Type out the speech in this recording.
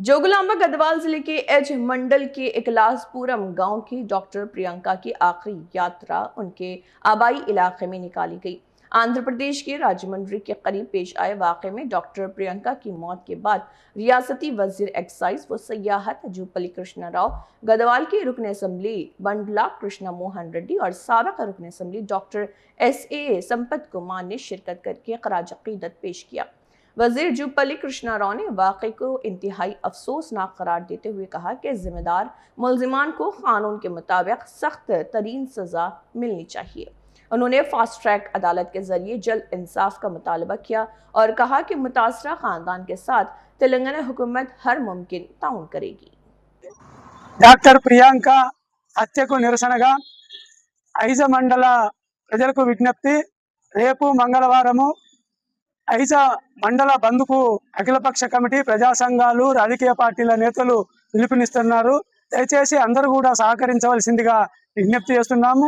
जोगुलांबा गढ़वाल जिले के एच मंडल के इकलासपुरम गांव की डॉक्टर प्रियंका की आखिरी यात्रा उनके आबाई इलाके में निकाली गई। आंध्र प्रदेश के राजमुंड्री के करीब पेश आए वाकये में डॉक्टर प्रियंका की मौत के बाद रियासती वजीर एक्साइज व सयाहत जूपल्ली कृष्णा राव, गढ़वाल के रुकन असम्बली बंडला कृष्णा मोहन रेड्डी और साबिक रुकन assembly doctor SA Sampath Kumar ने शिरकत करके खराज अकीदत पेश किया। वजीर जूपल्ली कृष्णा राव ने वाकये को इंतहाई अफसोसनाक करार देते हुए कहा कि जिम्मेदार मुलजिमान को कानून के मुताबिक सख्त तरीन सजा मिलनी चाहिए। उन्होंने फास्ट ट्रैक अदालत के जरिए जल्द इंसाफ का मुतालबा किया और कहा कि मुतासरा खानदान के साथ तेलंगाना हुकूमत हर मुमकिन ताउन करेगी। డాక్టర్ ప్రియాంక హత్యకు నిరసనగా ఐజ మండల ప్రజలకు విజ్ఞప్తి. రేపు మంగళవారము ఐజ మండల బంద్కు అఖిలపక్ష కమిటీ, ప్రజా సంఘాలు, రాజకీయ పార్టీల నేతలు పిలుపునిస్తున్నారు. దయచేసి అందరూ కూడా సహకరించవలసిందిగా విజ్ఞప్తి చేస్తున్నాము.